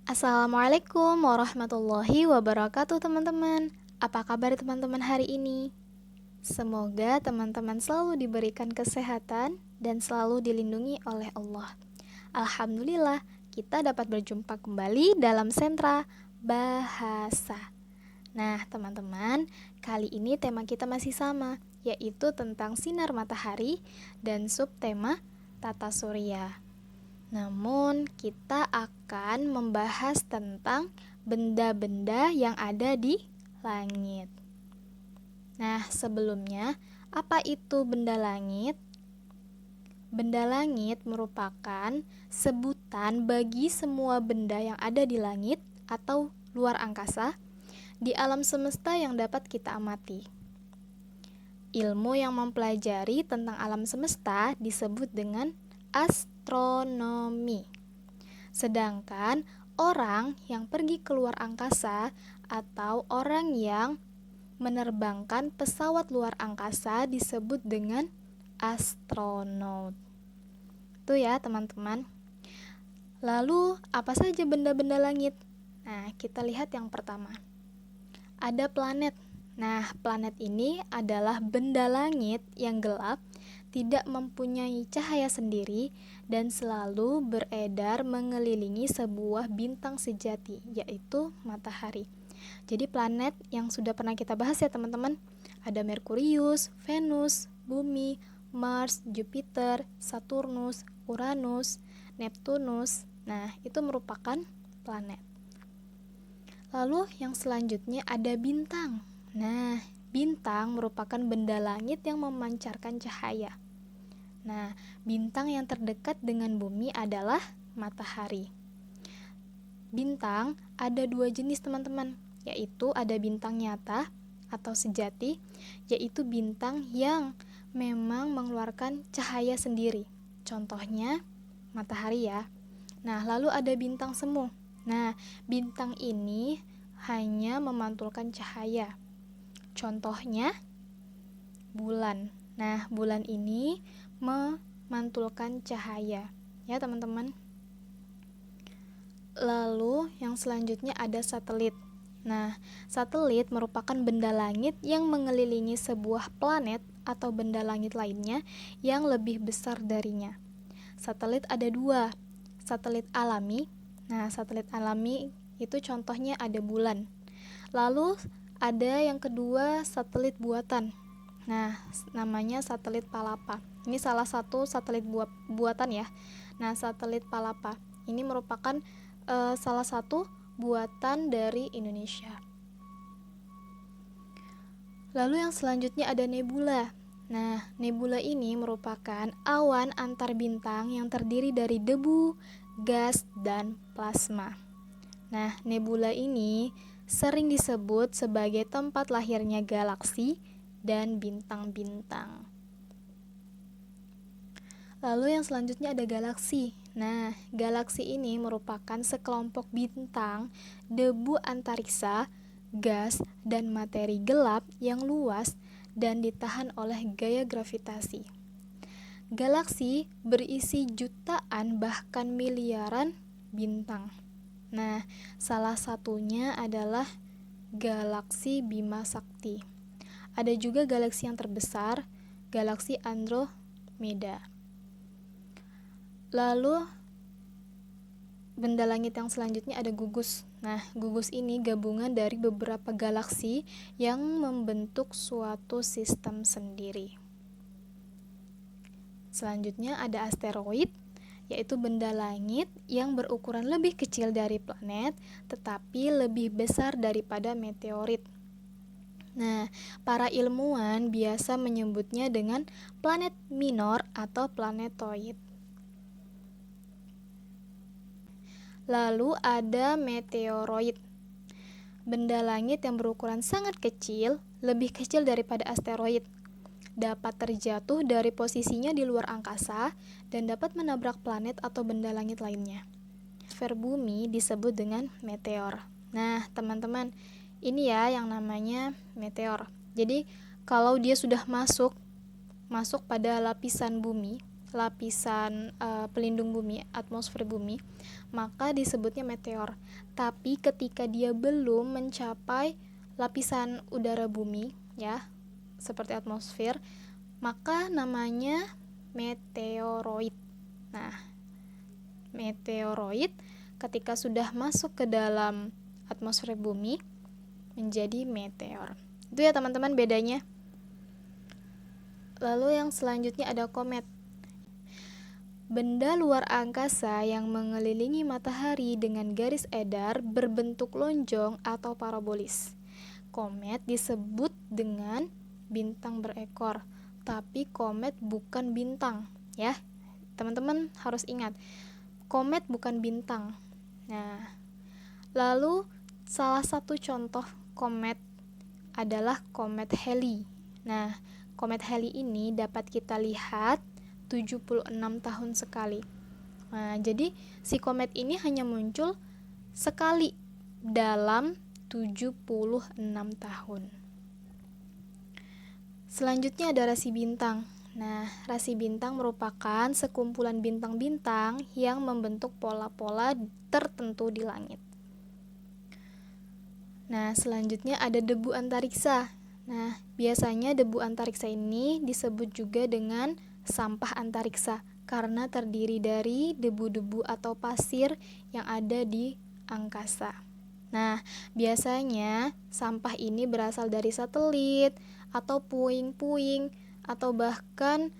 Assalamualaikum warahmatullahi wabarakatuh teman-teman. Apa kabar teman-teman hari ini? Semoga teman-teman selalu diberikan kesehatan dan selalu dilindungi oleh Allah. Alhamdulillah, kita dapat berjumpa kembali dalam sentra bahasa. Nah, teman-teman, kali ini tema kita masih sama, yaitu tentang sinar matahari dan subtema tata surya. Namun, kita akan membahas tentang benda-benda yang ada di langit. Nah, sebelumnya, apa itu benda langit? Benda langit merupakan sebutan bagi semua benda yang ada di langit atau luar angkasa di alam semesta yang dapat kita amati. Ilmu yang mempelajari tentang alam semesta disebut dengan astronomi. Sedangkan orang yang pergi keluar angkasa atau orang yang menerbangkan pesawat luar angkasa disebut dengan astronaut. Itu ya teman-teman. Lalu apa saja benda-benda langit? Nah, kita lihat yang pertama. Ada planet. Nah, planet ini adalah benda langit yang gelap, tidak mempunyai cahaya sendiri, dan selalu beredar mengelilingi sebuah bintang sejati, yaitu matahari. Jadi planet yang sudah pernah kita bahas ya teman-teman, ada Merkurius, Venus, Bumi, Mars, Jupiter, Saturnus, Uranus, Neptunus. Nah, itu merupakan planet. Lalu yang selanjutnya ada bintang. Nah, bintang merupakan benda langit yang memancarkan cahaya. Nah, bintang yang terdekat dengan bumi adalah matahari. Bintang ada dua jenis teman-teman, yaitu ada bintang nyata atau sejati, yaitu bintang yang memang mengeluarkan cahaya sendiri. Contohnya matahari ya. Nah, lalu ada bintang semu. Nah, bintang ini hanya memantulkan cahaya. Contohnya bulan. Nah, bulan ini memantulkan cahaya. Ya, teman-teman. Lalu yang selanjutnya ada satelit. Nah, satelit merupakan benda langit yang mengelilingi sebuah planet atau benda langit lainnya yang lebih besar darinya. Satelit ada dua. Satelit alami. Nah, satelit alami itu contohnya ada bulan. Lalu ada yang kedua satelit buatan. Nah, namanya satelit Palapa. Ini salah satu satelit buatan ya. Nah, satelit Palapa ini merupakan salah satu buatan dari Indonesia. Lalu yang selanjutnya ada nebula. Nah, nebula ini merupakan awan antar bintang yang terdiri dari debu, gas, dan plasma. Nah, nebula ini sering disebut sebagai tempat lahirnya galaksi dan bintang-bintang. Lalu yang selanjutnya ada galaksi. Nah, galaksi ini merupakan sekelompok bintang, debu antariksa, gas, dan materi gelap yang luas dan ditahan oleh gaya gravitasi. Galaksi berisi jutaan bahkan miliaran bintang. Nah, salah satunya adalah galaksi Bima Sakti. Ada juga galaksi yang terbesar, galaksi Andromeda. Lalu benda langit yang selanjutnya ada gugus. Nah, gugus ini gabungan dari beberapa galaksi yang membentuk suatu sistem sendiri. Selanjutnya ada asteroid, yaitu benda langit yang berukuran lebih kecil dari planet, tetapi lebih besar daripada meteorit. Nah, para ilmuwan biasa menyebutnya dengan planet minor atau planetoid. Lalu ada meteoroid, benda langit yang berukuran sangat kecil, lebih kecil daripada asteroid. Dapat terjatuh dari posisinya di luar angkasa dan dapat menabrak planet atau benda langit lainnya. Atmosfer bumi disebut dengan meteor. Nah, teman-teman, ini ya yang namanya meteor. Jadi, kalau dia sudah masuk pada lapisan bumi, lapisan pelindung bumi, atmosfer bumi, maka disebutnya meteor. Tapi ketika dia belum mencapai lapisan udara bumi, ya, seperti atmosfer, maka namanya meteoroid. Nah, meteoroid ketika sudah masuk ke dalam atmosfer bumi menjadi meteor. Itu ya teman-teman bedanya. Lalu yang selanjutnya ada komet. Benda luar angkasa yang mengelilingi matahari dengan garis edar berbentuk lonjong atau parabolis. Komet disebut dengan bintang berekor, tapi komet bukan bintang, ya. Teman-teman harus ingat, komet bukan bintang. Nah, lalu salah satu contoh komet adalah komet Halley. Nah, komet Halley ini dapat kita lihat 76 tahun sekali. Nah, jadi si komet ini hanya muncul sekali dalam 76 tahun. Selanjutnya ada rasi bintang. Nah, rasi bintang merupakan sekumpulan bintang-bintang yang membentuk pola-pola tertentu di langit. Nah, selanjutnya ada debu antariksa. Nah, biasanya debu antariksa ini disebut juga dengan sampah antariksa karena terdiri dari debu-debu atau pasir yang ada di angkasa. Nah, biasanya sampah ini berasal dari satelit atau puing-puing atau bahkan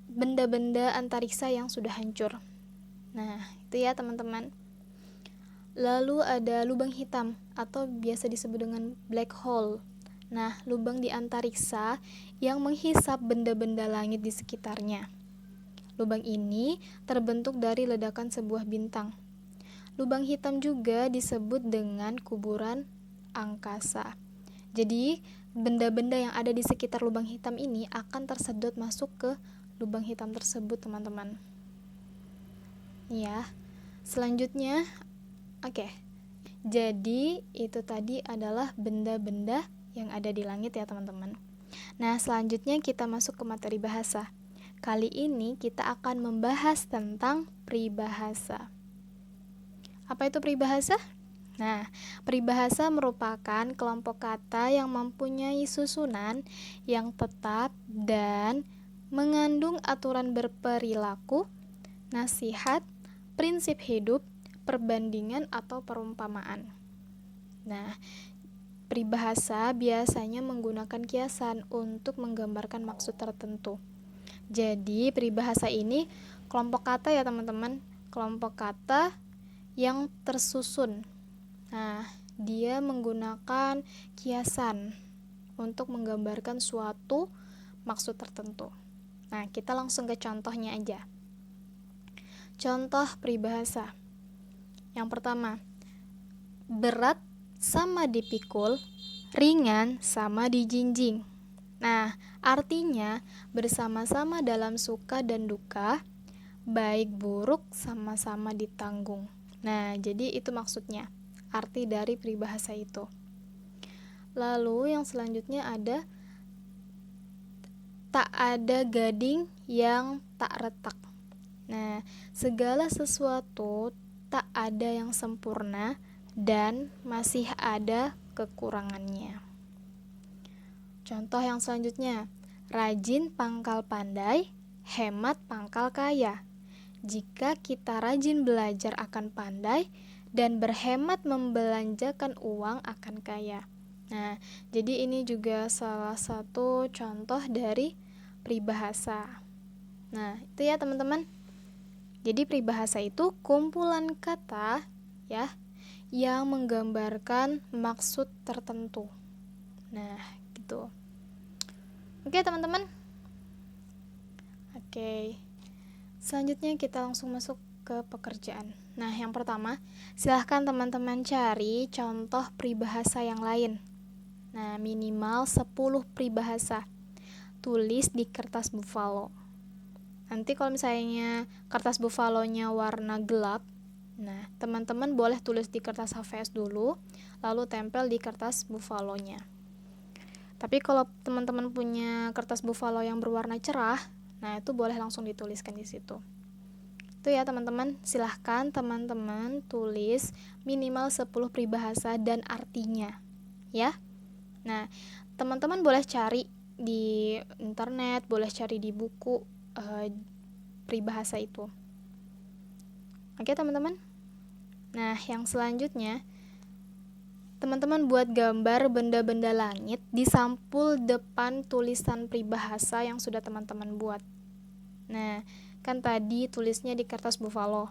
benda-benda antariksa yang sudah hancur. Nah, itu ya teman-teman. Lalu ada lubang hitam atau biasa disebut dengan black hole. Nah, lubang di antariksa yang menghisap benda-benda langit di sekitarnya. Lubang ini terbentuk dari ledakan sebuah bintang. Lubang hitam juga disebut dengan kuburan angkasa. Jadi, benda-benda yang ada di sekitar lubang hitam ini akan tersedot masuk ke lubang hitam tersebut, teman-teman. Ya. Selanjutnya, oke. Jadi, itu tadi adalah benda-benda yang ada di langit ya teman-teman. Nah, selanjutnya kita masuk ke materi bahasa. Kali ini kita akan membahas tentang peribahasa. Apa itu peribahasa? Nah, peribahasa merupakan kelompok kata yang mempunyai susunan yang tetap dan mengandung aturan berperilaku, nasihat, prinsip hidup, perbandingan atau perumpamaan. Nah, peribahasa biasanya menggunakan kiasan untuk menggambarkan maksud tertentu. Jadi, peribahasa ini kelompok kata ya teman-teman, kelompok kata yang tersusun. Nah, dia menggunakan kiasan untuk menggambarkan suatu maksud tertentu. Nah, kita langsung ke contohnya aja. Contoh peribahasa. Yang pertama, berat sama dipikul, ringan sama dijinjing. Nah, artinya bersama-sama dalam suka dan duka, baik buruk sama-sama ditanggung. Nah, jadi itu maksudnya, arti dari peribahasa itu. Lalu yang selanjutnya ada tak ada gading yang tak retak. Nah, segala sesuatu tak ada yang sempurna dan masih ada kekurangannya. Contoh yang selanjutnya, rajin pangkal pandai, hemat pangkal kaya. Jika kita rajin belajar akan pandai dan berhemat membelanjakan uang akan kaya. Nah, jadi ini juga salah satu contoh dari peribahasa. Nah, itu ya teman-teman. Jadi peribahasa itu kumpulan kata ya yang menggambarkan maksud tertentu. Nah, gitu. Oke, teman-teman. Oke. Selanjutnya kita langsung masuk ke pekerjaan. Nah, yang pertama, silahkan teman-teman cari contoh peribahasa yang lain. Nah, minimal 10 peribahasa. Tulis di kertas buffalo. Nanti kalau misalnya kertas buffalonya warna gelap, nah, teman-teman boleh tulis di kertas HVS dulu, lalu tempel di kertas buffalonya. Tapi kalau teman-teman punya kertas buffalo yang berwarna cerah, Nah, itu boleh langsung dituliskan di situ. Itu ya teman-teman, silahkan teman-teman tulis minimal 10 peribahasa dan artinya ya. Nah, teman-teman boleh cari di internet, boleh cari di buku peribahasa itu. Oke teman-teman. Nah, yang selanjutnya, teman-teman buat gambar benda-benda langit di sampul depan tulisan peribahasa yang sudah teman-teman buat. Nah, kan tadi tulisnya di kertas buffalo.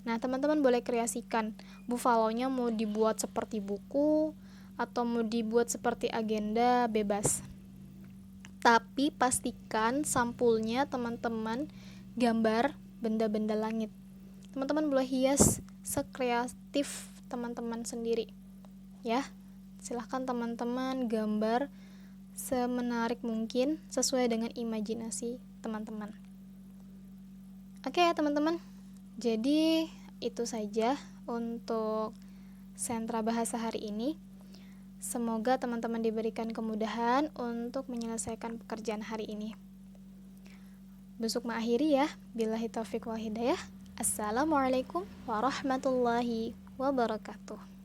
Nah, teman-teman boleh kreasikan buffalonya mau dibuat seperti buku atau mau dibuat seperti agenda, bebas. Tapi pastikan sampulnya teman-teman gambar benda-benda langit. Teman-teman boleh hias sekreatif teman-teman sendiri. Ya, silahkan teman-teman gambar semenarik mungkin sesuai dengan imajinasi teman-teman. Oke ya teman-teman, jadi itu saja untuk sentra bahasa hari ini. Semoga teman-teman diberikan kemudahan untuk menyelesaikan pekerjaan hari ini. Besok mengakhiri ya, billahi taufiq wal hidayah. Assalamualaikum warahmatullahi wabarakatuh.